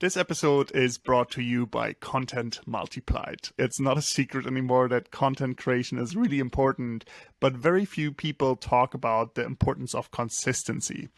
This episode is brought to you by Content Multiplied. It's not a secret anymore that content creation is really important, but very few people talk about the importance of consistency.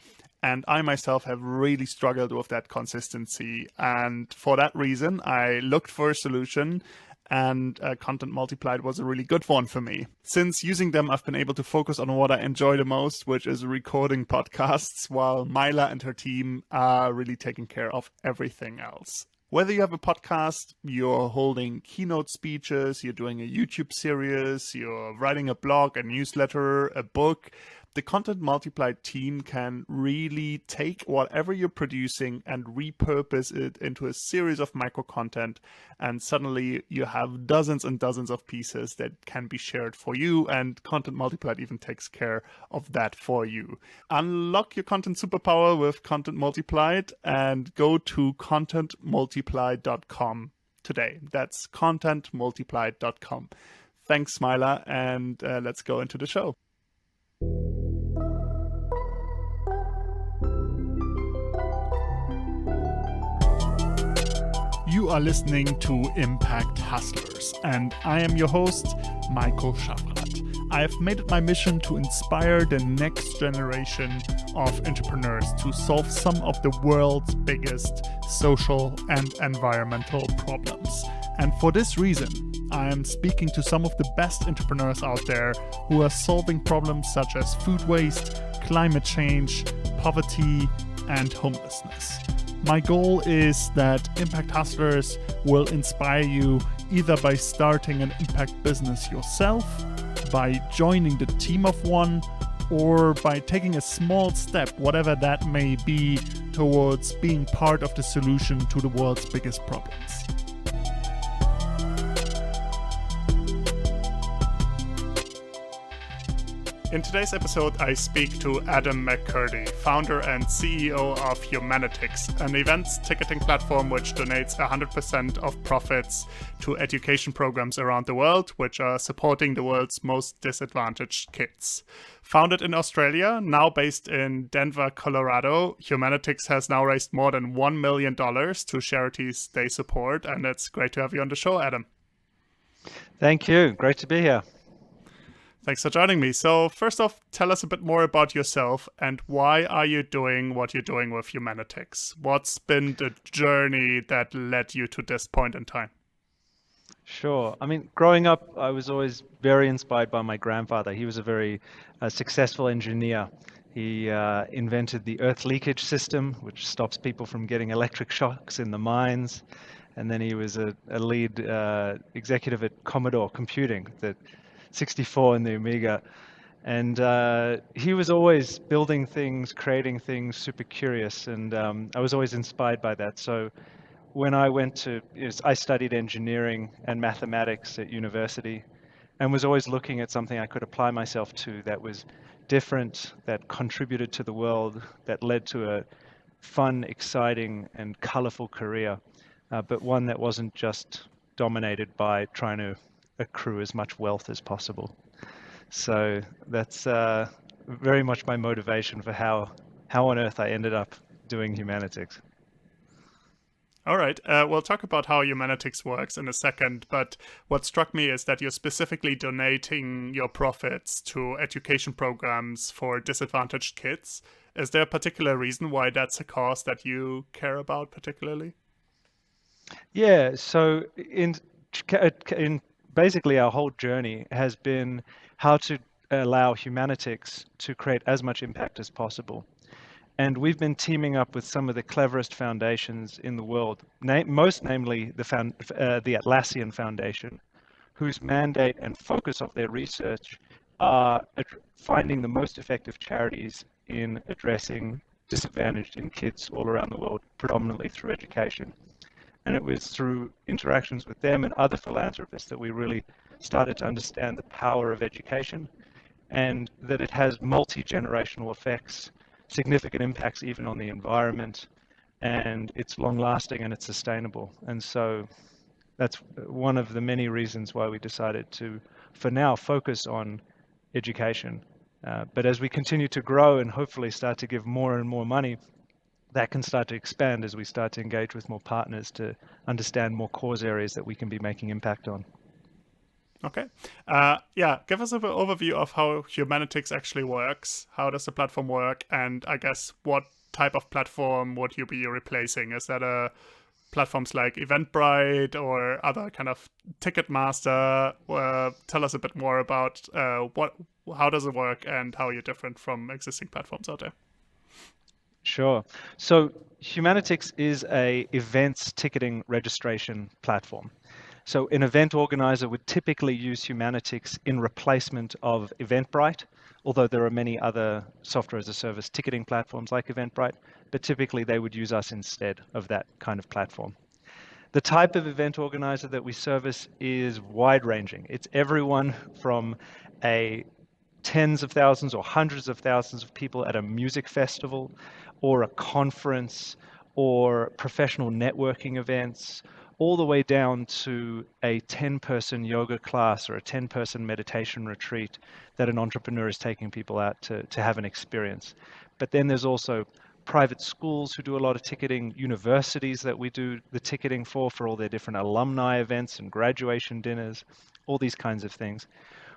And I myself have really struggled with that consistency. And for that reason, I looked for a solution, and Content Multiplied was a really good one for me. Since using them, I've been able to focus on what I enjoy the most, which is recording podcasts, while Myla and her team are really taking care of everything else. Whether you have a podcast, you're holding keynote speeches, you're doing a YouTube series, you're writing a blog, a newsletter, a book, the Content Multiplied team can really take whatever you're producing and repurpose it into a series of micro content. And suddenly you have dozens and dozens of pieces that can be shared for you. And Content Multiplied even takes care of that for you. Unlock your content superpower with Content Multiplied and go to contentmultiplied.com today. That's contentmultiplied.com. Thanks, Myla. And let's go into the show. You are listening to Impact Hustlers, and I am your host, Michael Schaffrath. I have made it my mission to inspire the next generation of entrepreneurs to solve some of the world's biggest social and environmental problems. And for this reason, I am speaking to some of the best entrepreneurs out there who are solving problems such as food waste, climate change, poverty, and homelessness. My goal is that Impact Hustlers will inspire you either by starting an impact business yourself, by joining the team of one, or by taking a small step, whatever that may be, towards being part of the solution to the world's biggest problems. In today's episode, I speak to Adam McCurdie, founder and CEO of Humanitix, an events ticketing platform which donates 100% of profits to education programs around the world, which are supporting the world's most disadvantaged kids. Founded in Australia, now based in Denver, Colorado, Humanitix has now raised more than $1 million to charities they support, and it's great to have you on the show, Adam. Thank you. Great to be here. Thanks for joining me. So first off, tell us a bit more about yourself and why are you doing what you're doing with Humanitix? What's been the journey that led you to this point in time? Sure. I mean, growing up, I was always very inspired by my grandfather. He was a very successful engineer. He invented the earth leakage system, which stops people from getting electric shocks in the mines. And then he was a lead executive at Commodore Computing, that 64 in the Amiga, and he was always building things, creating things, super curious, and I was always inspired by that. So when I I studied engineering and mathematics at university, and was always looking at something I could apply myself to that was different, that contributed to the world, that led to a fun, exciting, and colorful career, but one that wasn't just dominated by trying to accrue as much wealth as possible. So that's very much my motivation for how on earth I ended up doing Humanitix. All right, we'll talk about how Humanitix works in a second, but what struck me is that you're specifically donating your profits to education programs for disadvantaged kids. Is there a particular reason why that's a cause that you care about particularly? Yeah, so in basically, our whole journey has been how to allow Humanitix to create as much impact as possible. And we've been teaming up with some of the cleverest foundations in the world, most namely the Atlassian Foundation, whose mandate and focus of their research are finding the most effective charities in addressing disadvantaged kids all around the world, predominantly through education. And it was through interactions with them and other philanthropists that we really started to understand the power of education and that it has multi-generational effects, significant impacts even on the environment, and it's long-lasting and it's sustainable. And so that's one of the many reasons why we decided to, for now, focus on education. But as we continue to grow and hopefully start to give more and more money, that can start to expand as we start to engage with more partners to understand more cause areas that we can be making impact on. Okay. Yeah, give us an overview of how Humanitix actually works. How does the platform work? And I guess what type of platform would you be replacing? Is that platforms like Eventbrite or other kind of Ticketmaster? Tell us a bit more about how does it work and how you're different from existing platforms out there. Sure. So Humanitix is a events ticketing registration platform. So an event organizer would typically use Humanitix in replacement of Eventbrite, although there are many other software as a service ticketing platforms like Eventbrite, but typically they would use us instead of that kind of platform. The type of event organizer that we service is wide-ranging. It's everyone from a tens of thousands or hundreds of thousands of people at a music festival or a conference or professional networking events, all the way down to a 10-person yoga class or a 10-person meditation retreat that an entrepreneur is taking people out to have an experience. But then there's also private schools who do a lot of ticketing, universities that we do the ticketing for all their different alumni events and graduation dinners, all these kinds of things.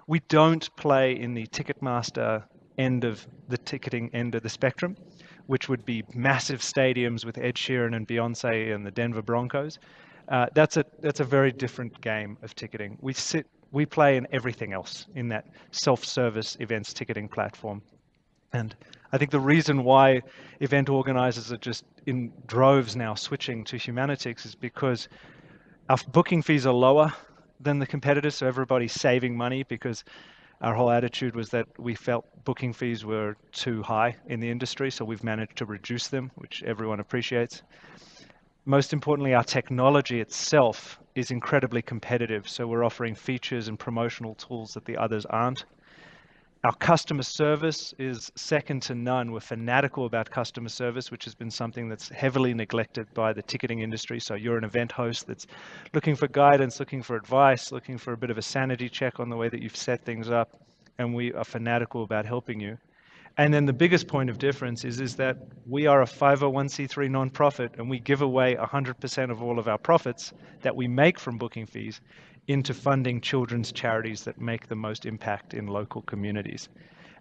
We don't play in the Ticketmaster end of the ticketing end of the spectrum, which would be massive stadiums with Ed Sheeran and Beyonce and the Denver Broncos. That's a very different game of ticketing. We play in everything else in that self-service events ticketing platform. And I think the reason why event organizers are just in droves now switching to Humanitix is because our booking fees are lower than the competitors, so everybody's saving money because our whole attitude was that we felt booking fees were too high in the industry, so we've managed to reduce them, which everyone appreciates. Most importantly, our technology itself is incredibly competitive, so we're offering features and promotional tools that the others aren't. Our customer service is second to none. We're fanatical about customer service, which has been something that's heavily neglected by the ticketing industry. So you're an event host that's looking for guidance, looking for advice, looking for a bit of a sanity check on the way that you've set things up, and we are fanatical about helping you. And then the biggest point of difference is that we are a 501c3 nonprofit, and we give away 100% of all of our profits that we make from booking fees into funding children's charities that make the most impact in local communities.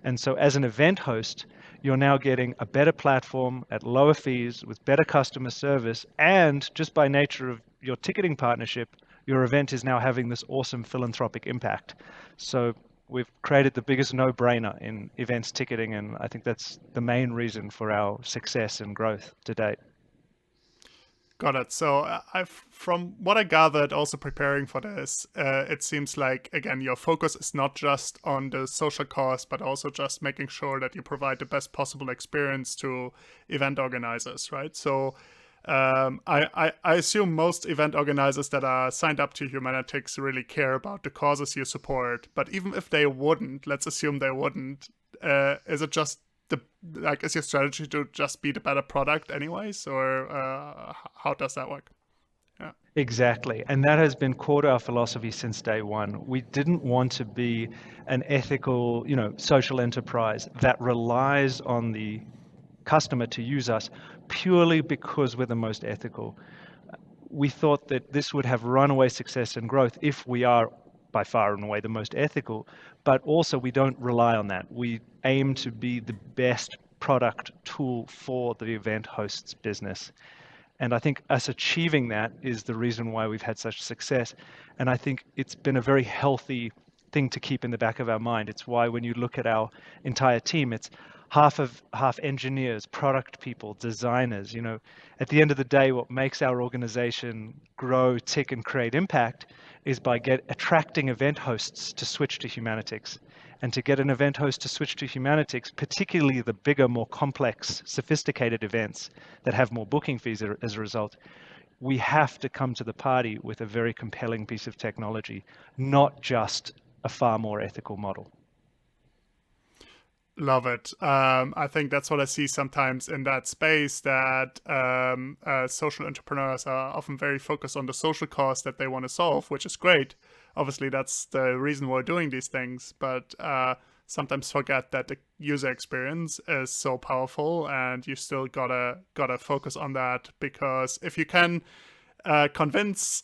And so as an event host, you're now getting a better platform at lower fees with better customer service, and just by nature of your ticketing partnership, your event is now having this awesome philanthropic impact. So we've created the biggest no-brainer in events ticketing, and I think that's the main reason for our success and growth to date. Got it. So from what I gathered, also preparing for this, it seems like, again, your focus is not just on the social cost, but also just making sure that you provide the best possible experience to event organizers, right? So I assume most event organizers that are signed up to Humanitix really care about the causes you support. But even if they wouldn't, let's assume they wouldn't, is it just is your strategy to just be the better product anyways, or how does that work? Yeah. Exactly. And that has been core to our philosophy since day one. We didn't want to be an ethical, social enterprise that relies on the customer to use us purely because we're the most ethical. We thought that this would have runaway success and growth if we are by far and away the most ethical, but also we don't rely on that. We aim to be the best product tool for the event host's business. And I think us achieving that is the reason why we've had such success. And I think it's been a very healthy thing to keep in the back of our mind. It's why when you look at our entire team, it's half engineers, product people, designers. At the end of the day, what makes our organization grow, tick, and create impact is by attracting event hosts to switch to Humanitix. And to get an event host to switch to Humanitix, particularly the bigger, more complex, sophisticated events that have more booking fees as a result, we have to come to the party with a very compelling piece of technology, not just a far more ethical model. Love it. I think that's what I see sometimes in that space, that social entrepreneurs are often very focused on the social cost that they want to solve, which is great. Obviously, that's the reason we're doing these things. But sometimes forget that the user experience is so powerful, and you still gotta focus on that, because if you can convince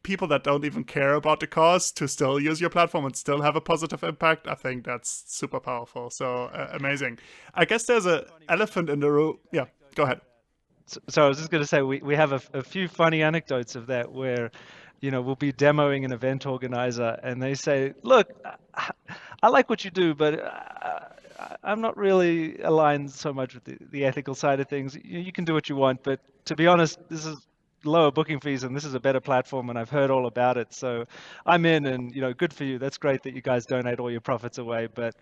people that don't even care about the cause to still use your platform and still have a positive impact, I think that's super powerful. So amazing. I guess there's a elephant in the room. Yeah, go ahead. So I was just going to say we have a few funny anecdotes of that where, we'll be demoing an event organizer and they say, "Look, I like what you do, but I'm not really aligned so much with the ethical side of things. You can do what you want, but to be honest, this is lower booking fees and this is a better platform and I've heard all about it. So I'm in, and good for you. That's great that you guys donate all your profits away, but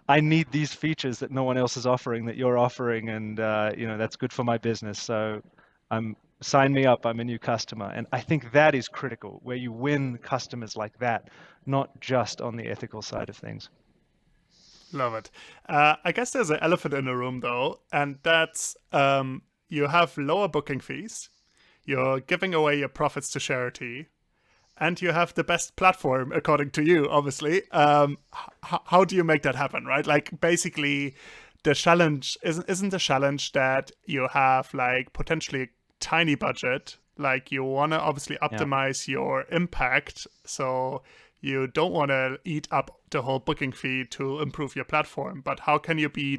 I need these features that no one else is offering that you're offering, and that's good for my business. So sign me up. I'm a new customer." And I think that is critical, where you win customers like that, not just on the ethical side of things. Love it. I guess there's an elephant in the room, though, and that's you have lower booking fees, you're giving away your profits to charity, and you have the best platform, according to you, obviously. How do you make that happen, right? Like, basically, the challenge isn't the challenge that you have, like, potentially a tiny budget. Like, you want to obviously optimize your impact, so you don't want to eat up the whole booking fee to improve your platform. But how can you be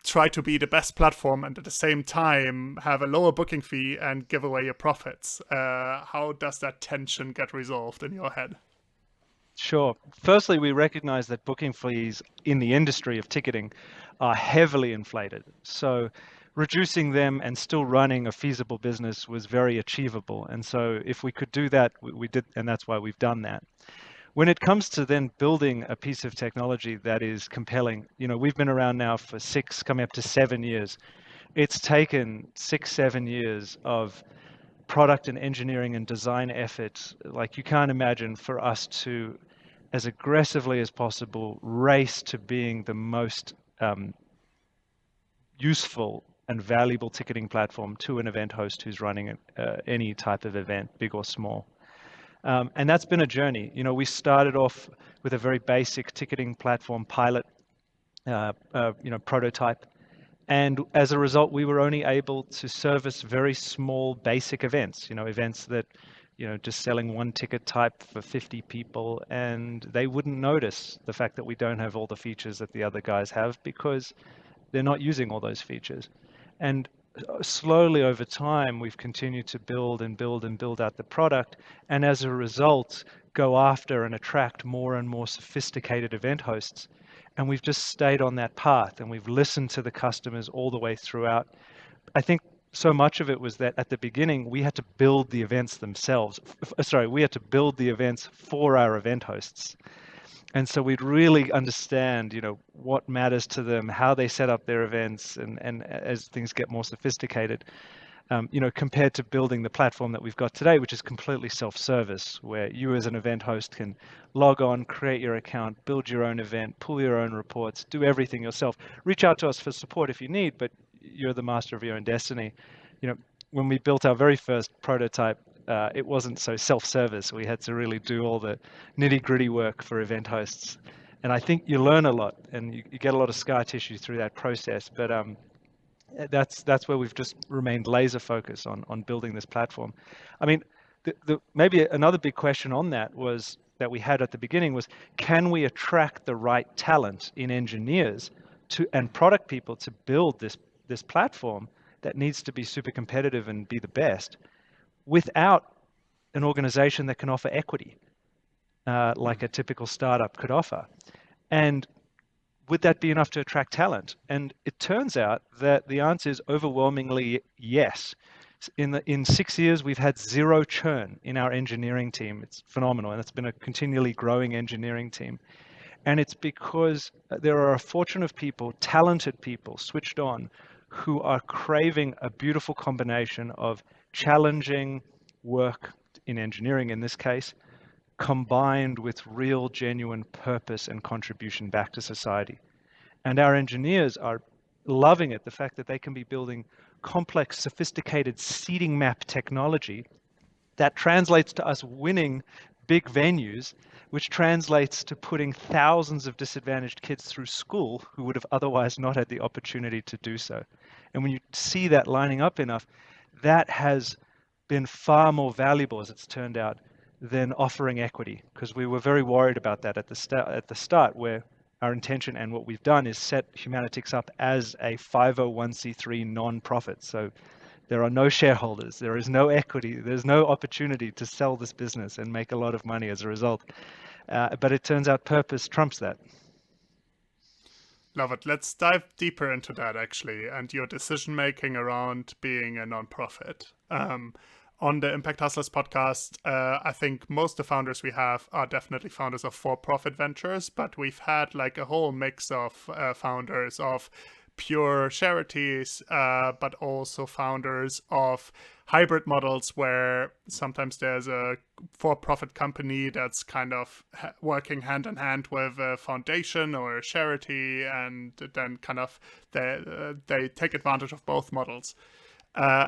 try to be the best platform and at the same time have a lower booking fee and give away your profits? How does that tension get resolved in your head? Sure. Firstly, we recognize that booking fees in the industry of ticketing are heavily inflated. So reducing them and still running a feasible business was very achievable. And so if we could do that, we did, and that's why we've done that. When it comes to then building a piece of technology that is compelling, we've been around now for 6, coming up to 7 years. It's taken 6, 7 years of product and engineering and design efforts, like you can't imagine, for us to, as aggressively as possible, race to being the most useful and valuable ticketing platform to an event host who's running any type of event, big or small. And that's been a journey. We started off with a very basic ticketing platform pilot, prototype. And as a result, we were only able to service very small basic events, events that, just selling one ticket type for 50 people, and they wouldn't notice the fact that we don't have all the features that the other guys have because they're not using all those features. And slowly over time, we've continued to build and build and build out the product. And as a result, go after and attract more and more sophisticated event hosts. And we've just stayed on that path, and we've listened to the customers all the way throughout. I think so much of it was that at the beginning, we had to build the events themselves. We had to build the events for our event hosts. And so we'd really understand, what matters to them, how they set up their events, and as things get more sophisticated, compared to building the platform that we've got today, which is completely self-service, where you as an event host can log on, create your account, build your own event, pull your own reports, do everything yourself. Reach out to us for support if you need, but you're the master of your own destiny. When we built our very first prototype, it wasn't so self-service. We had to really do all the nitty-gritty work for event hosts. And I think you learn a lot, and you get a lot of scar tissue through that process. But that's where we've just remained laser focused on building this platform. I mean, maybe another big question on that that we had at the beginning was, can we attract the right talent in engineers and product people to build this platform that needs to be super competitive and be the best, without an organization that can offer equity, like a typical startup could offer? And would that be enough to attract talent? And it turns out that the answer is overwhelmingly yes. In 6 years, we've had 0 churn in our engineering team. It's phenomenal, and it's been a continually growing engineering team. And it's because there are a fortune of people, talented people, switched on, who are craving a beautiful combination of challenging work in engineering, in this case, combined with real, genuine purpose and contribution back to society. And our engineers are loving it, the fact that they can be building complex, sophisticated seating map technology that translates to us winning big venues, which translates to putting thousands of disadvantaged kids through school who would have otherwise not had the opportunity to do so. And when you see that lining up enough, that has been far more valuable, as it's turned out, than offering equity, because we were very worried about that at the start, where our intention and what we've done is set Humanitix up as a 501c3 non-profit. So there are no shareholders, there is no equity, there's no opportunity to sell this business and make a lot of money as a result. But it turns out purpose trumps that. Love it. Let's dive deeper into that, actually, and your decision making around being a nonprofit. On the Impact Hustlers podcast, I think most of the founders we have are definitely founders of for-profit ventures, but we've had like a whole mix of founders of pure charities, but also founders of hybrid models where sometimes there's a for-profit company that's kind of working hand in hand with a foundation or a charity, and then kind of they take advantage of both models.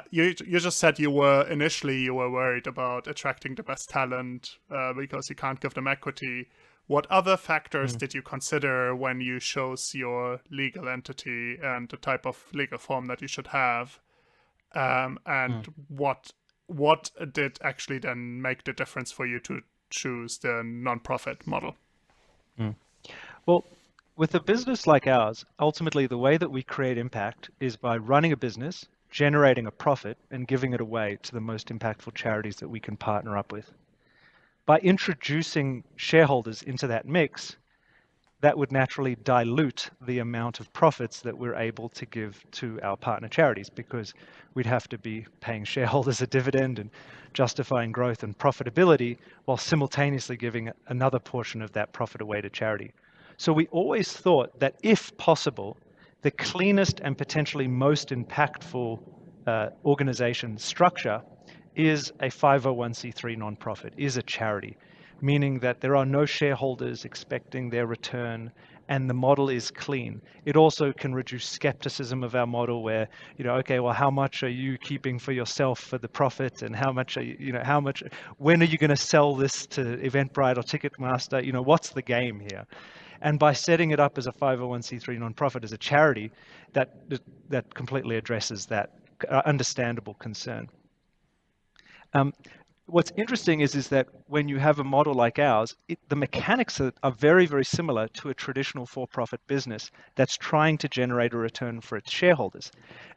You just said you were worried about attracting the best talent because you can't give them equity. What other factors did you consider when you chose your legal entity and the type of legal form that you should have? And what did actually then make the difference for you to choose the nonprofit model? Well, with a business like ours, ultimately the way that we create impact is by running a business, generating a profit, and giving it away to the most impactful charities that we can partner up with. By introducing shareholders into that mix, that would naturally dilute the amount of profits that we're able to give to our partner charities, because we'd have to be paying shareholders a dividend and justifying growth and profitability while simultaneously giving another portion of that profit away to charity. So we always thought that if possible, the cleanest and potentially most impactful organization structure is a 501c3 nonprofit, is a charity, meaning that there are no shareholders expecting their return, and the model is clean. It also can reduce skepticism of our model where, okay, well, how much are you keeping for yourself for the profit, and how much are you, when are you going to sell this to Eventbrite or Ticketmaster? What's the game here? And by setting it up as a 501c3 nonprofit, as a charity, that completely addresses that understandable concern. What's interesting is that when you have a model like ours, the mechanics are very, very similar to a traditional for-profit business that's trying to generate a return for its shareholders.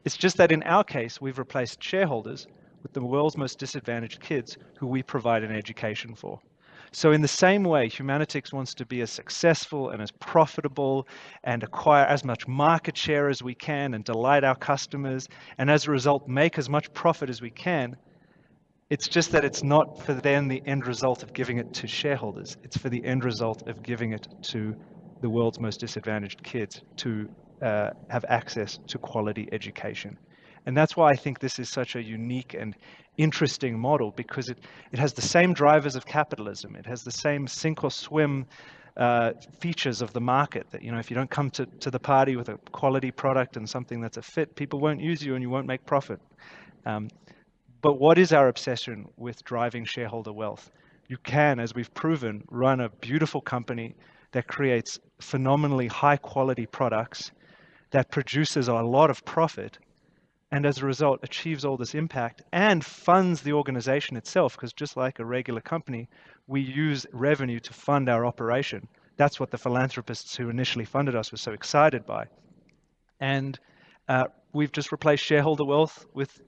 It's just that in our case, we've replaced shareholders with the world's most disadvantaged kids who we provide an education for. So in the same way, Humanitix wants to be as successful and as profitable and acquire as much market share as we can and delight our customers, and as a result, make as much profit as we can. It's just that it's not for then the end result of giving it to shareholders. It's for the end result of giving it to the world's most disadvantaged kids to have access to quality education. And that's why I think this is such a unique and interesting model, because it has the same drivers of capitalism. It has the same sink or swim features of the market that, if you don't come to the party with a quality product and something that's a fit, people won't use you and you won't make profit. But what is our obsession with driving shareholder wealth? You can, as we've proven, run a beautiful company that creates phenomenally high quality products, that produces a lot of profit, and as a result achieves all this impact and funds the organization itself, because just like a regular company, we use revenue to fund our operation. That's what the philanthropists who initially funded us were so excited by. And we've just replaced shareholder wealth with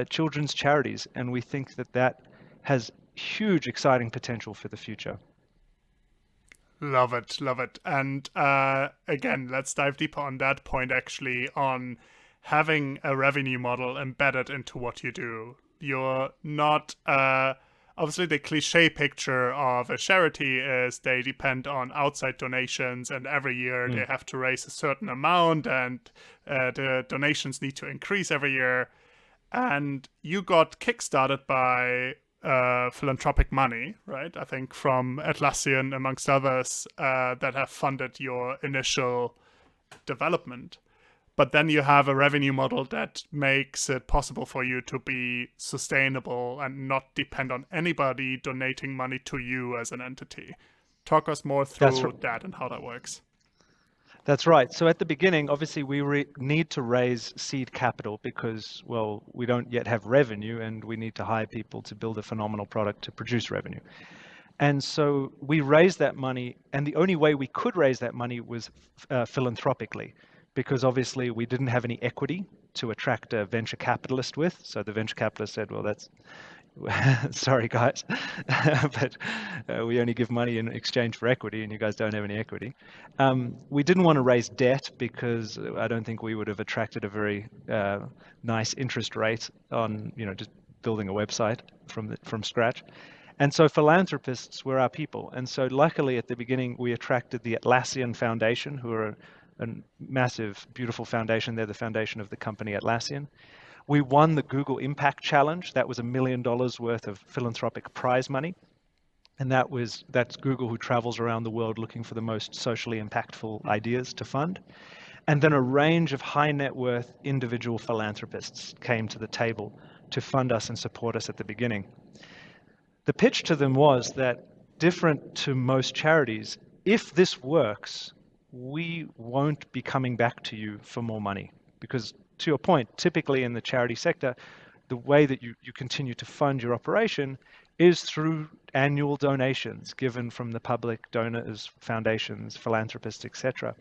children's charities, and we think that has huge exciting potential for the future. Love it. And again, let's dive deeper on that point, actually, on having a revenue model embedded into what you do. You're not obviously the cliche picture of a charity is they depend on outside donations, and every year they have to raise a certain amount, and the donations need to increase every year. And you got kickstarted by philanthropic money, right? I think from Atlassian, amongst others, that have funded your initial development. but then you have a revenue model that makes it possible for you to be sustainable and not depend on anybody donating money to you as an entity. Talk us more That's through that and how that works. That's right. So at the beginning, obviously, we need to raise seed capital because, well, we don't yet have revenue and we need to hire people to build a phenomenal product to produce revenue. And so we raised that money, and the only way we could raise that money was philanthropically, because obviously we didn't have any equity to attract a venture capitalist with. So the venture capitalist said, well, that's sorry, guys, but we only give money in exchange for equity, and you guys don't have any equity. We didn't want to raise debt because I don't think we would have attracted a very nice interest rate on, just building a website from scratch. And so philanthropists were our people. And so luckily at the beginning, we attracted the Atlassian Foundation, who are a massive, beautiful foundation. They're the foundation of the company Atlassian. We won the Google Impact Challenge. That was $1 million worth of philanthropic prize money. And that's Google, who travels around the world looking for the most socially impactful ideas to fund. And then a range of high net worth individual philanthropists came to the table to fund us and support us at the beginning. The pitch to them was that, different to most charities, if this works, we won't be coming back to you for more money. Because to your point, typically in the charity sector, the way that you continue to fund your operation is through annual donations given from the public, donors, foundations, philanthropists, etc.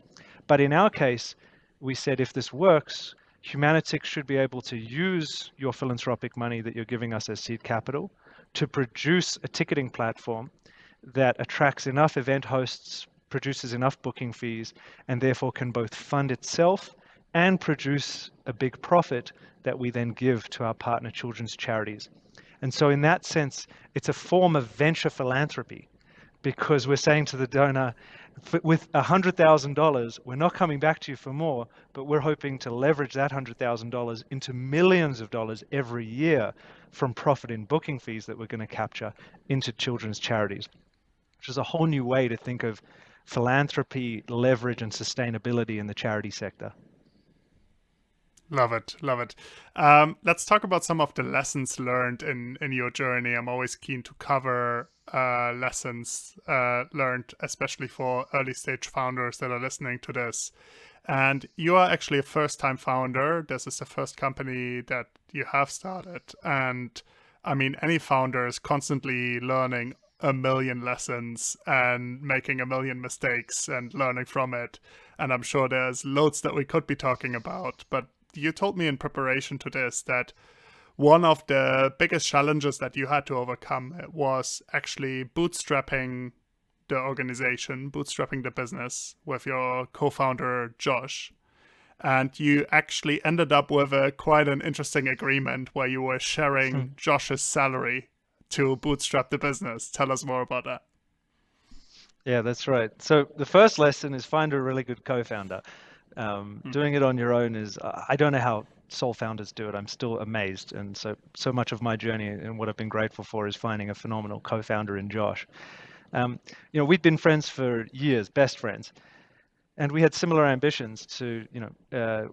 But in our case, we said if this works, Humanitix should be able to use your philanthropic money that you're giving us as seed capital to produce a ticketing platform that attracts enough event hosts, produces enough booking fees, and therefore can both fund itself and produce a big profit that we then give to our partner children's charities. And so in that sense, it's a form of venture philanthropy, because we're saying to the donor, with $100,000, we're not coming back to you for more, but we're hoping to leverage that $100,000 into millions of dollars every year from profit in booking fees that we're going to capture into children's charities, which is a whole new way to think of philanthropy, leverage, and sustainability in the charity sector. Love it. Love it. Let's talk about some of the lessons learned in your journey. I'm always keen to cover lessons learned, especially for early stage founders that are listening to this. And you are actually a first-time founder. This is the first company that you have started. And I mean, any founder is constantly learning a million lessons and making a million mistakes and learning from it. And I'm sure there's loads that we could be talking about, but you told me in preparation to this that one of the biggest challenges that you had to overcome was actually bootstrapping the organization, bootstrapping the business with your co-founder, Josh. And you actually ended up with quite an interesting agreement where you were sharing Josh's salary to bootstrap the business. Tell us more about that. Yeah, that's right. So the first lesson is find a really good co-founder. Doing it on your own is, I don't know how sole founders do it. I'm still amazed. And so much of my journey and what I've been grateful for is finding a phenomenal co-founder in Josh. We'd been friends for years, best friends. And we had similar ambitions to,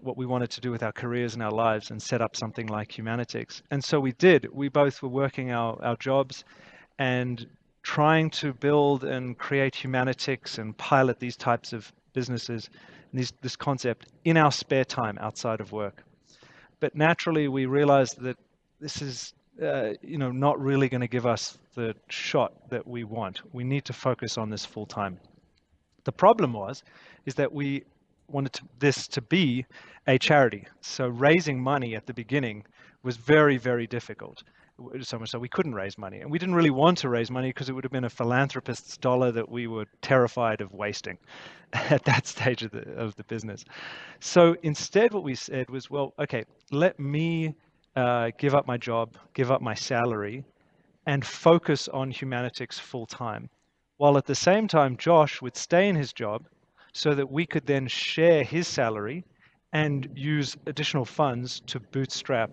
what we wanted to do with our careers and our lives and set up something like Humanitix. And so we did. We both were working our jobs and trying to build and create Humanitix and pilot these types of businesses, this concept in our spare time outside of work. But naturally, we realized that this is not really going to give us the shot that we want. We need to focus on this full time. The problem is that we wanted this to be a charity. So raising money at the beginning was very, very difficult. So much so we couldn't raise money. And we didn't really want to raise money because it would have been a philanthropist's dollar that we were terrified of wasting at that stage of the business. So instead what we said was, well, okay, let me give up my job, give up my salary, and focus on Humanitix full time. While at the same time, Josh would stay in his job so that we could then share his salary and use additional funds to bootstrap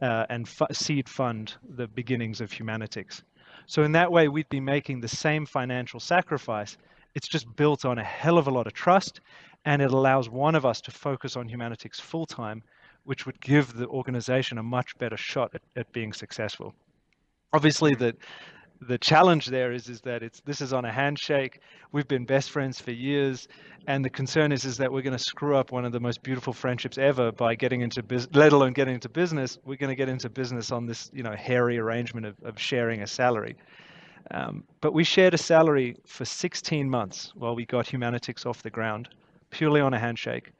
and seed fund the beginnings of Humanitix. So in that way, we'd be making the same financial sacrifice. It's just built on a hell of a lot of trust and it allows one of us to focus on Humanitix full time, which would give the organization a much better shot at being successful. Obviously, the challenge there is that this is on a handshake. We've been best friends for years, and the concern is that we're going to screw up one of the most beautiful friendships ever by getting into business, let alone getting into business. We're going to get into business on this, hairy arrangement of sharing a salary. But we shared a salary for 16 months while we got Humanitix off the ground, purely on a handshake,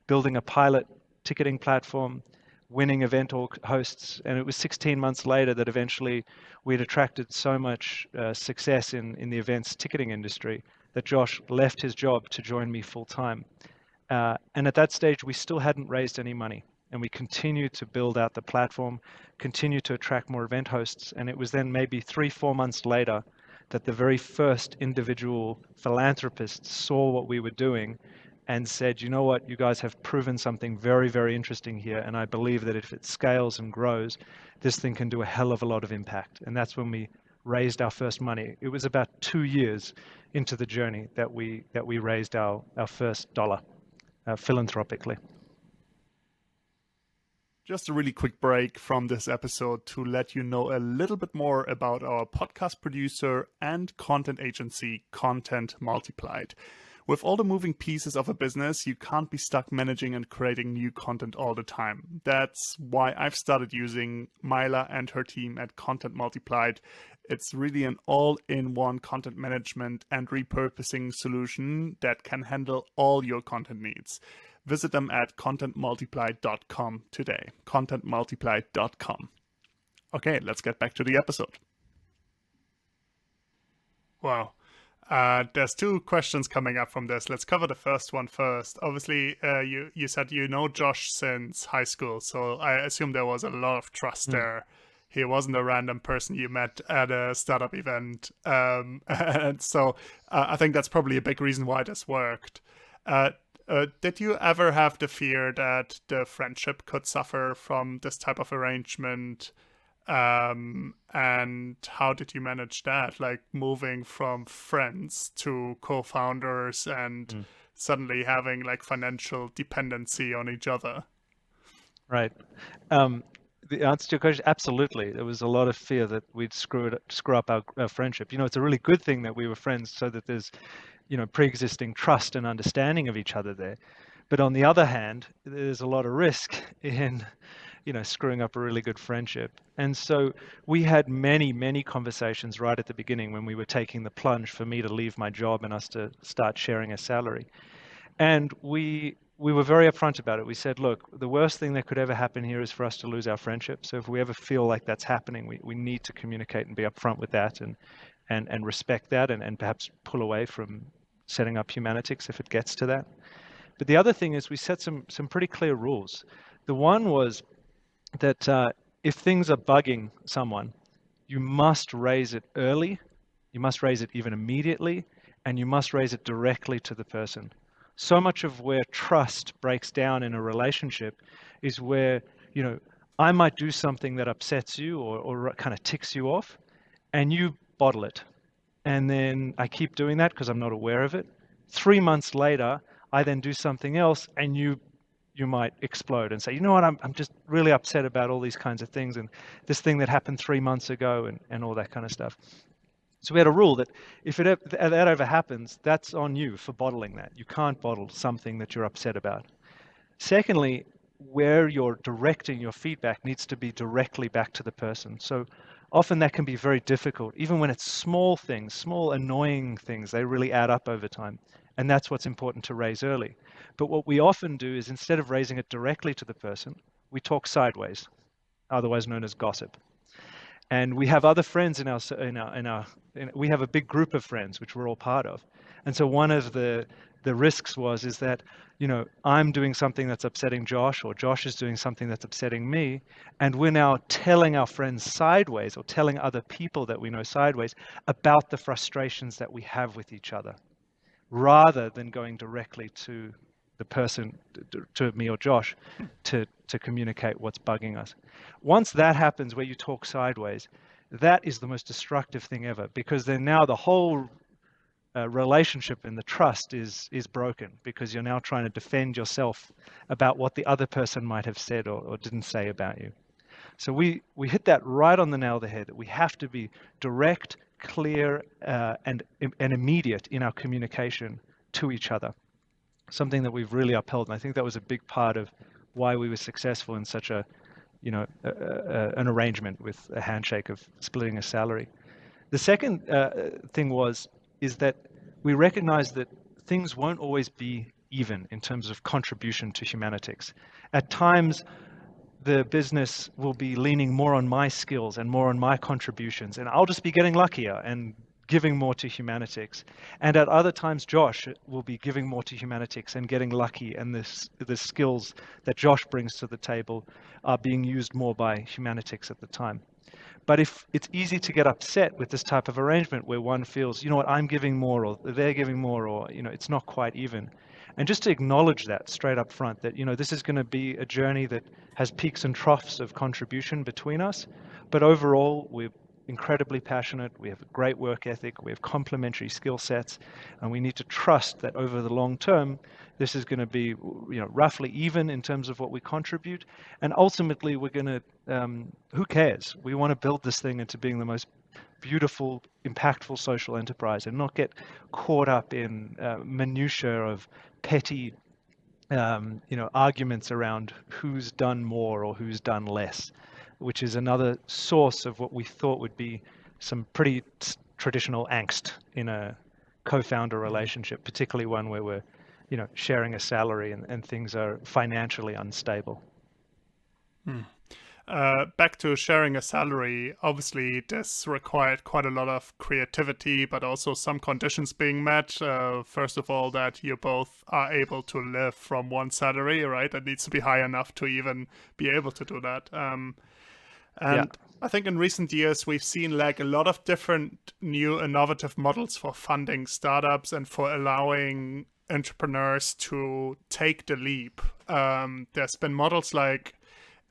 building a pilot ticketing platform, winning event hosts, and it was 16 months later that eventually we'd attracted so much success in the events ticketing industry that Josh left his job to join me full time. And at that stage, we still hadn't raised any money, and we continued to build out the platform, continued to attract more event hosts, and it was then maybe 3-4 months later that the very first individual philanthropists saw what we were doing and said, you know what, you guys have proven something very, very interesting here, and I believe that if it scales and grows, this thing can do a hell of a lot of impact. And that's when we raised our first money. It was about 2 years into the journey that we raised our first dollar philanthropically. Just a really quick break from this episode to let you know a little bit more about our podcast producer and content agency, Content Multiplied. With all the moving pieces of a business, you can't be stuck managing and creating new content all the time. That's why I've started using Myla and her team at Content Multiplied. It's really an all-in-one content management and repurposing solution that can handle all your content needs. Visit them at contentmultiplied.com today. Contentmultiplied.com. Okay, let's get back to the episode. Wow. There's 2 questions coming up from this. Let's cover the first one first. Obviously, you said you know Josh since high school, so I assume there was a lot of trust there. He wasn't a random person you met at a startup event. And so I think that's probably a big reason why this worked. Did you ever have the fear that the friendship could suffer from this type of arrangement? And how did you manage that? Like moving from friends to co-founders and suddenly having like financial dependency on each other? Right. The answer to your question, absolutely. There was a lot of fear that we'd screw up our friendship. It's a really good thing that we were friends so that there's, pre-existing trust and understanding of each other there. But on the other hand, there's a lot of risk in screwing up a really good friendship. And so we had many, many conversations right at the beginning when we were taking the plunge for me to leave my job and us to start sharing a salary. And we were very upfront about it. We said, look, the worst thing that could ever happen here is for us to lose our friendship. So if we ever feel like that's happening, we need to communicate and be upfront with that and respect that and perhaps pull away from setting up Humanitix if it gets to that. But the other thing is we set some pretty clear rules. The one was that if things are bugging someone, you must raise it early, you must raise it even immediately, and you must raise it directly to the person. So much of where trust breaks down in a relationship is where, I might do something that upsets you or kind of ticks you off, and you bottle it. And then I keep doing that because I'm not aware of it. 3 months later, I then do something else, and you might explode and say, you know what, I'm just really upset about all these kinds of things and this thing that happened 3 months ago and all that kind of stuff. So we had a rule that if that ever happens, that's on you for bottling that. You can't bottle something that you're upset about. Secondly, where you're directing your feedback needs to be directly back to the person. So often that can be very difficult, even when it's small things, small annoying things, they really add up over time. And that's what's important to raise early. But what we often do is instead of raising it directly to the person, we talk sideways, otherwise known as gossip. And we have other friends we have a big group of friends, which we're all part of. And so one of the risks is that, I'm doing something that's upsetting Josh, or Josh is doing something that's upsetting me. And we're now telling our friends sideways, or telling other people that we know sideways about the frustrations that we have with each other, rather than going directly to the person, to me or Josh, to communicate what's bugging us. Once that happens, where you talk sideways, that is the most destructive thing ever, because then now the whole relationship and the trust is broken, because you're now trying to defend yourself about what the other person might have said or didn't say about you. So we hit that right on the nail of the head, that we have to be direct, clear, and immediate in our communication to each other. Something that we've really upheld, and I think that was a big part of why we were successful in such a, an arrangement with a handshake of splitting a salary. The second thing is that we recognize that things won't always be even in terms of contribution to Humanitix. At times, the business will be leaning more on my skills and more on my contributions, and I'll just be getting luckier and giving more to Humanitix. And at other times, Josh will be giving more to Humanitix and getting lucky, and the skills that Josh brings to the table are being used more by Humanitix at the time. But if it's easy to get upset with this type of arrangement where one feels, you know what, I'm giving more, or they're giving more, or it's not quite even. And just to acknowledge that straight up front, that this is going to be a journey that has peaks and troughs of contribution between us, but overall we're incredibly passionate, we have a great work ethic, we have complementary skill sets, and we need to trust that over the long term this is going to be roughly even in terms of what we contribute, and ultimately we're going to who cares, we want to build this thing into being the most beautiful, impactful social enterprise, and not get caught up in minutiae of petty arguments around who's done more or who's done less, which is another source of what we thought would be some pretty traditional angst in a co-founder relationship, particularly one where we're sharing a salary and things are financially unstable. Back to sharing a salary, obviously this required quite a lot of creativity, but also some conditions being met. First of all, that you both are able to live from one salary, right? It needs to be high enough to even be able to do that. I think in recent years, we've seen like a lot of different new innovative models for funding startups and for allowing entrepreneurs to take the leap. There's been models like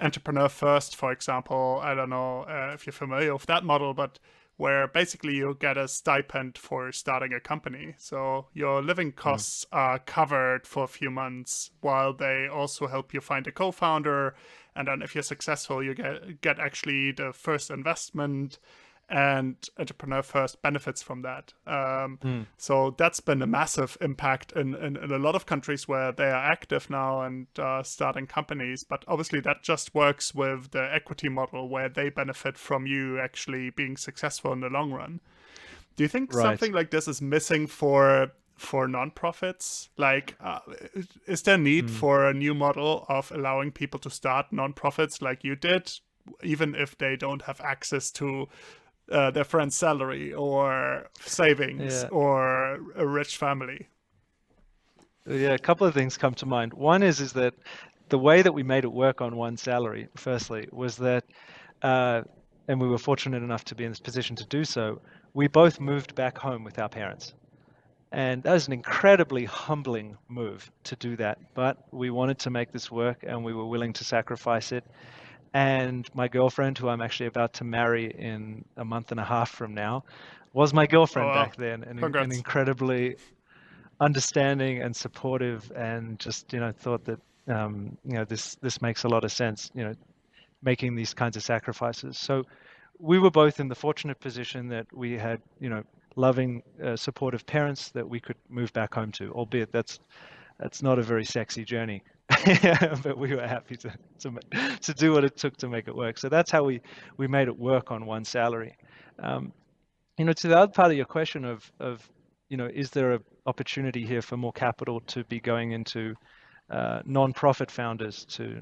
Entrepreneur First, for example. I don't know if you're familiar with that model, but where basically you get a stipend for starting a company. So your living costs are covered for a few months while they also help you find a co-founder. And then if you're successful, you get actually the first investment, and Entrepreneur First benefits from that. So that's been a massive impact in a lot of countries where they are active now and starting companies. But obviously that just works with the equity model where they benefit from you actually being successful in the long run. Do you think something like this is missing for nonprofits? Like, is there need for a new model of allowing people to start nonprofits like you did, even if they don't have access to their friend's salary or savings or a rich family? Yeah, a couple of things come to mind. One is that the way that we made it work on one salary, firstly, was that, and we were fortunate enough to be in this position to do so, we both moved back home with our parents. And that was an incredibly humbling move to do that. But we wanted to make this work and we were willing to sacrifice it. And my girlfriend, who I'm actually about to marry in a month and a half from now, was my girlfriend back then, and incredibly understanding and supportive, and just thought that this makes a lot of sense, making these kinds of sacrifices. So we were both in the fortunate position that we had loving, supportive parents that we could move back home to, albeit that's not a very sexy journey. But we were happy to do what it took to make it work. So that's how we made it work on one salary. To the other part of your question of is there an opportunity here for more capital to be going into non-profit founders to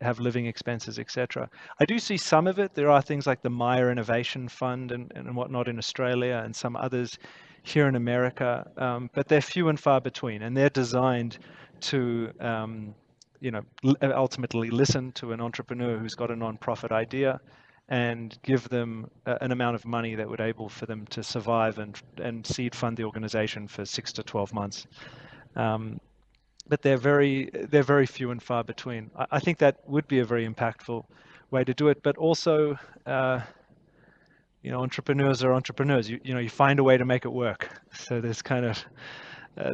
have living expenses, etc. I do see some of it. There are things like the Maya Innovation Fund and whatnot in Australia, and some others here in America, but they're few and far between, and they're designed to ultimately listen to an entrepreneur who's got a non-profit idea and give them an amount of money that would enable for them to survive and seed fund the organization for 6 to 12 months. But they're very few and far between. I think that would be a very impactful way to do it. But also, entrepreneurs are entrepreneurs. You find a way to make it work. So there's kind of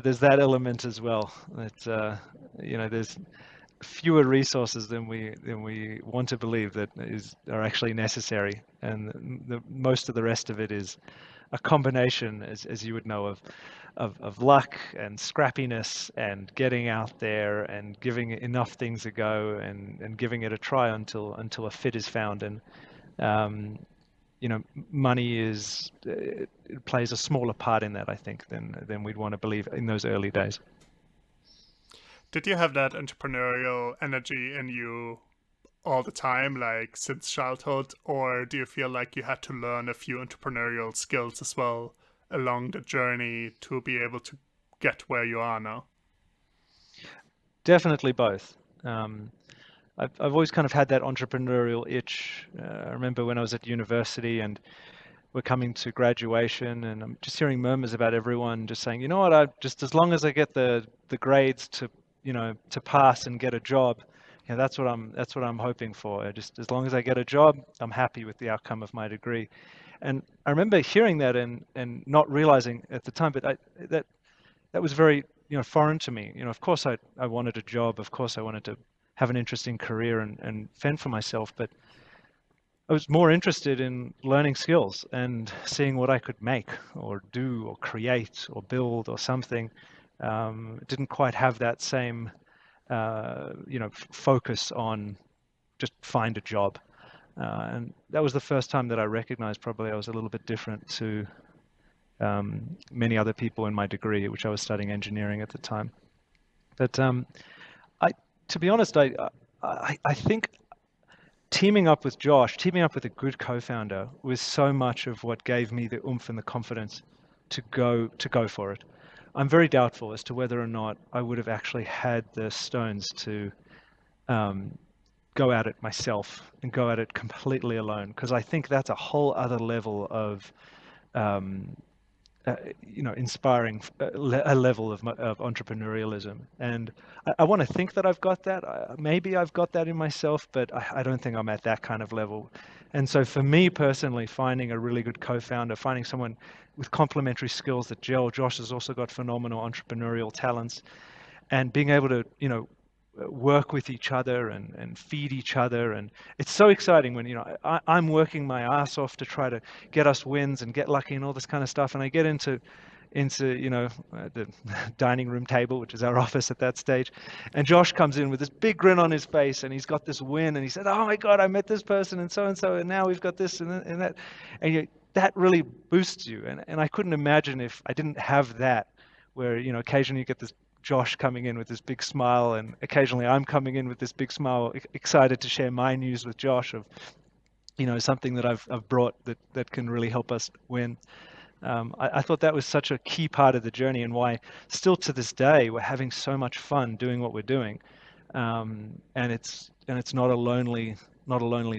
there's that element as well. That there's fewer resources than we want to believe that are actually necessary, and most of the rest of it is a combination, as you would know, of luck and scrappiness and getting out there and giving enough things a go and giving it a try until a fit is found. And um, money it plays a smaller part in that, I think, than we'd want to believe in those early days. Did you have that entrepreneurial energy in you all the time, like since childhood, or do you feel like you had to learn a few entrepreneurial skills as well along the journey to be able to get where you are now? Definitely both. I've always kind of had that entrepreneurial itch. I remember when I was at university and we're coming to graduation, and I'm just hearing murmurs about everyone just saying, you know what, I just, as long as I get the grades to pass and get a job, that's what I'm hoping for. Just as long as I get a job, I'm happy with the outcome of my degree. And I remember hearing that and not realizing at the time, but that was very foreign to me. Of course I wanted a job. Of course I wanted to have an interesting career and fend for myself, but I was more interested in learning skills and seeing what I could make or do or create or build or something. It didn't quite have that same focus on just find a job. And that was the first time that I recognized probably I was a little bit different to many other people in my degree, which I was studying engineering at the time. But to be honest, I think teaming up with Josh, teaming up with a good co-founder, was so much of what gave me the oomph and the confidence to go for it. I'm very doubtful as to whether or not I would have actually had the stones to go at it myself and go at it completely alone, because I think that's a whole other level of um, inspiring a level of entrepreneurialism. And I want to think that I've got that. Maybe I've got that in myself, but I don't think I'm at that kind of level. And so for me personally, finding a really good co-founder, finding someone with complementary skills that gel. Josh has also got phenomenal entrepreneurial talents, and being able to, work with each other and feed each other. And it's so exciting when, I'm working my ass off to try to get us wins and get lucky and all this kind of stuff. And I get into the dining room table, which is our office at that stage. And Josh comes in with this big grin on his face, and he's got this win, and he said, "Oh my God, I met this person and so, and now we've got this and that." And that really boosts you. And I couldn't imagine if I didn't have that, where, occasionally you get this Josh coming in with this big smile, and occasionally I'm coming in with this big smile, excited to share my news with Josh of, something that I've brought that can really help us win. I thought that was such a key part of the journey, and why still to this day we're having so much fun doing what we're doing, and it's not a lonely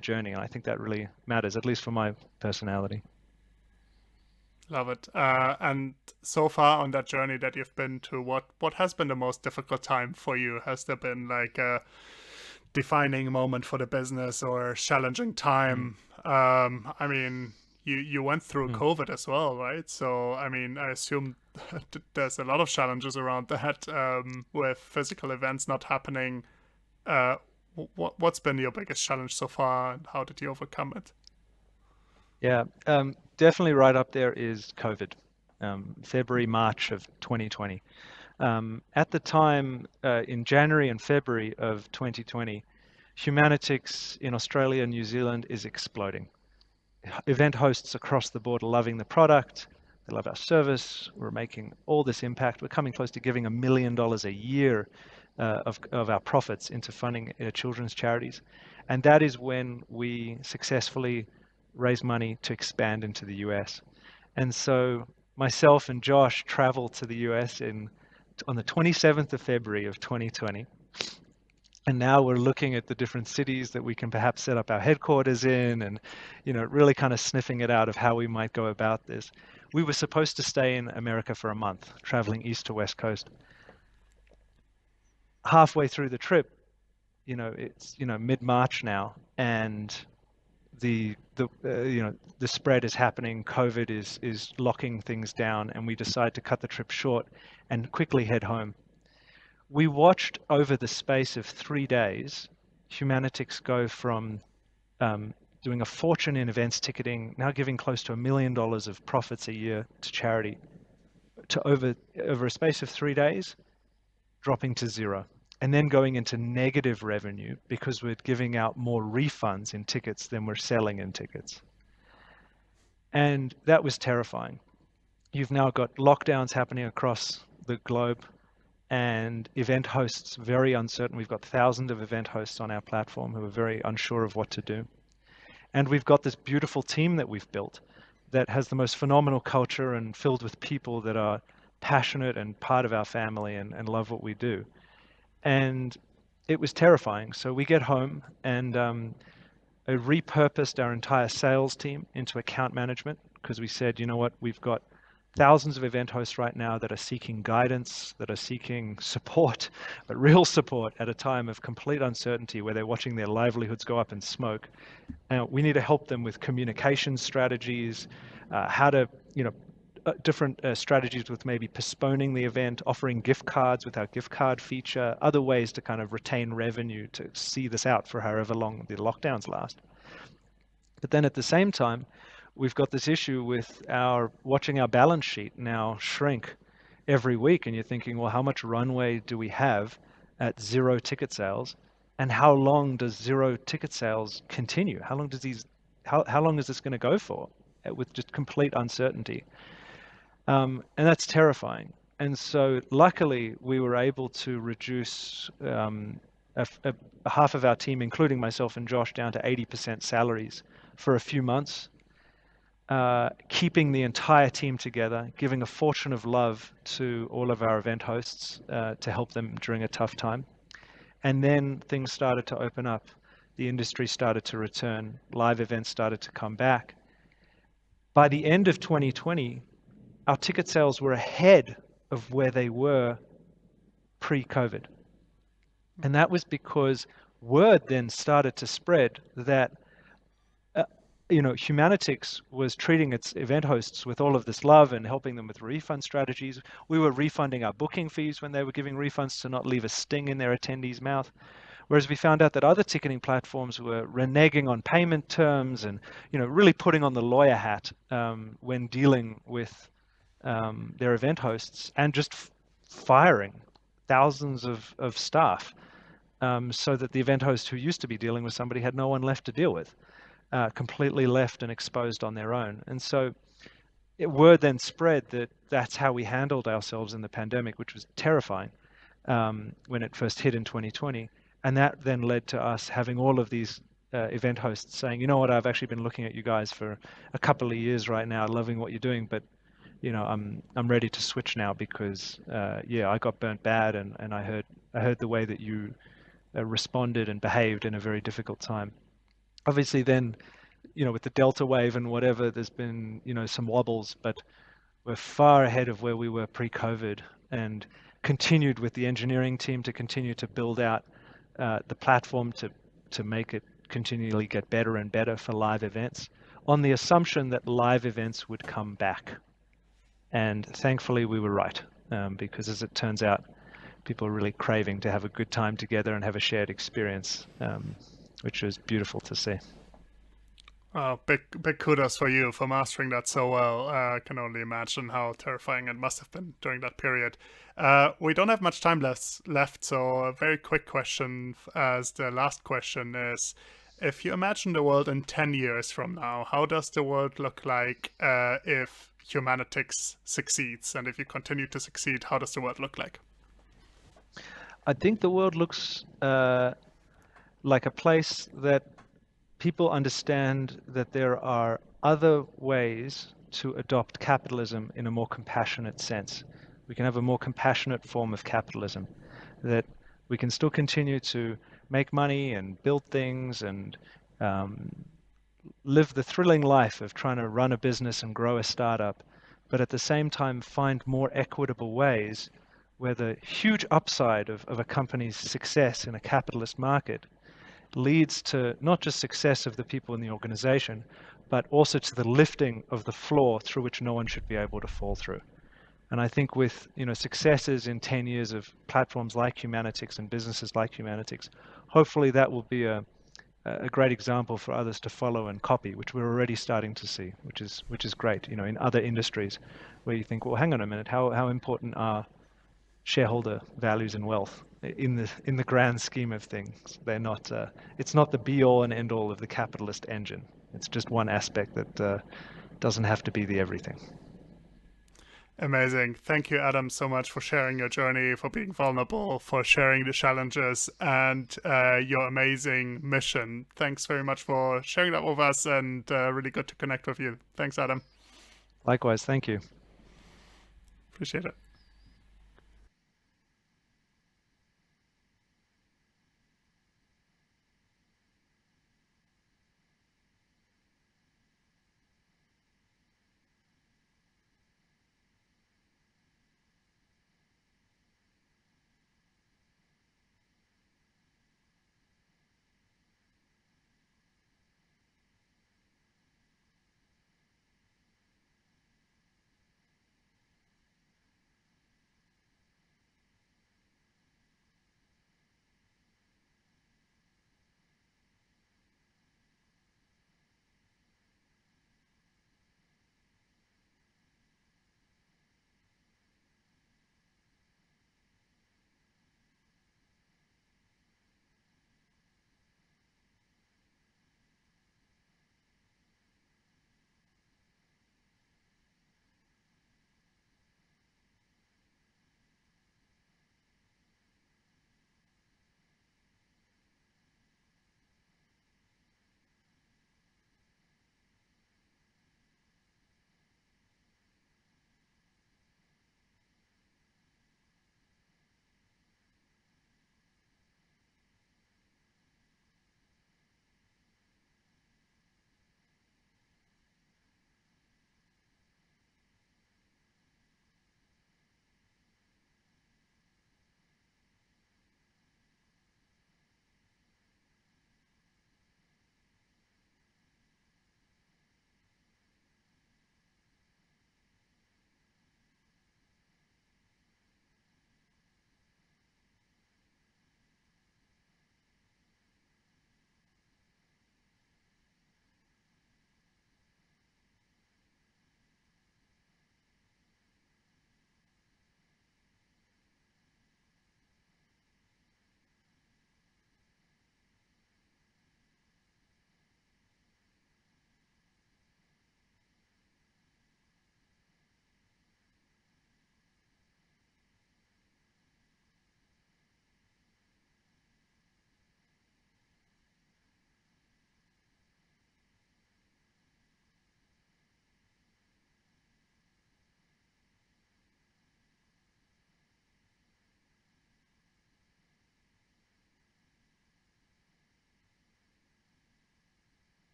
journey. And I think that really matters, at least for my personality. Love it. And so far on that journey that you've been to, what has been the most difficult time for you? Has there been like a defining moment for the business or challenging Mm. time? I mean, you went through Mm. COVID as well, right? So I mean, I assume there's a lot of challenges around that, with physical events not happening. Uh, what's been your biggest challenge so far, and how did you overcome it? Yeah, definitely right up there is COVID, February, March of 2020. At the time, in January and February of 2020, Humanitix in Australia and New Zealand is exploding. Event hosts across the board are loving the product. They love our service. We're making all this impact. We're coming close to giving $1 million a year of our profits into funding children's charities. And that is when we successfully raised money to expand into the US. And so myself and Josh traveled to the US on the 27th of February of 2020. And now we're looking at the different cities that we can perhaps set up our headquarters in, and really kind of sniffing it out of how we might go about this. We were supposed to stay in America for a month, traveling east to west coast. Halfway through the trip, it's mid-March now, and the spread is happening, COVID is locking things down, and we decide to cut the trip short and quickly head home. We watched over the space of 3 days, Humanitix go from doing a fortune in events ticketing, now giving close to $1 million of profits a year to charity, to over a space of 3 days, dropping to zero, and then going into negative revenue because we're giving out more refunds in tickets than we're selling in tickets. And that was terrifying. You've now got lockdowns happening across the globe, and event hosts very uncertain. We've got thousands of event hosts on our platform who are very unsure of what to do. And we've got this beautiful team that we've built that has the most phenomenal culture and filled with people that are passionate and part of our family and love what we do. And it was terrifying. So we get home, and I repurposed our entire sales team into account management, because we said, you know what, we've got thousands of event hosts right now that are seeking guidance, that are seeking support, but real support at a time of complete uncertainty where they're watching their livelihoods go up in smoke. We need to help them with communication strategies, how to, different strategies with maybe postponing the event, offering gift cards with our gift card feature, other ways to kind of retain revenue to see this out for however long the lockdowns last. But then at the same time, we've got this issue with watching our balance sheet now shrink every week, and you're thinking, well, how much runway do we have at zero ticket sales, and how long does zero ticket sales continue? How long is this going to go for, with just complete uncertainty? And that's terrifying. And so luckily we were able to reduce half of our team, including myself and Josh, down to 80% salaries for a few months. Keeping the entire team together, giving a fortune of love to all of our event hosts to help them during a tough time. And then things started to open up. The industry started to return. Live events started to come back. By the end of 2020, our ticket sales were ahead of where they were pre-COVID. And that was because word then started to spread that Humanitix was treating its event hosts with all of this love and helping them with refund strategies. We were refunding our booking fees when they were giving refunds to not leave a sting in their attendees' mouth. Whereas we found out that other ticketing platforms were reneging on payment terms and, really putting on the lawyer hat when dealing with their event hosts, and just firing thousands of staff so that the event host who used to be dealing with somebody had no one left to deal with. Completely left and exposed on their own. And so word then spread that that's how we handled ourselves in the pandemic, which was terrifying when it first hit in 2020. And that then led to us having all of these event hosts saying, you know what, I've actually been looking at you guys for a couple of years right now, loving what you're doing, but I'm ready to switch now because I got burnt bad, and I heard the way that you responded and behaved in a very difficult time. Obviously then, with the Delta wave and whatever, there's been, some wobbles, but we're far ahead of where we were pre-COVID, and continued with the engineering team to continue to build out the platform to make it continually get better and better for live events, on the assumption that live events would come back. And thankfully we were right, because as it turns out, people are really craving to have a good time together and have a shared experience, which was beautiful to see. Big kudos for you for mastering that so well. I can only imagine how terrifying it must have been during that period. We don't have much time left, so a very quick question as the last question is, if you imagine the world in 10 years from now, how does the world look like if Humanitix succeeds? And if you continue to succeed, how does the world look like? I think the world looks like a place that people understand that there are other ways to adopt capitalism in a more compassionate sense. We can have a more compassionate form of capitalism, that we can still continue to make money and build things and live the thrilling life of trying to run a business and grow a startup, but at the same time find more equitable ways where the huge upside of a company's success in a capitalist market leads to not just success of the people in the organization, but also to the lifting of the floor through which no one should be able to fall through. And I think with successes in 10 years of platforms like Humanitix and businesses like Humanitix, hopefully that will be a great example for others to follow and copy, which we're already starting to see, which is great. In other industries, where you think, well, hang on a minute, how important are shareholder values and wealth in the grand scheme of things? They're not. It's not the be all and end all of the capitalist engine. It's just one aspect that doesn't have to be the everything. Amazing. Thank you, Adam, so much for sharing your journey, for being vulnerable, for sharing the challenges and your amazing mission. Thanks very much for sharing that with us, and really good to connect with you. Thanks, Adam. Likewise, thank you. Appreciate it.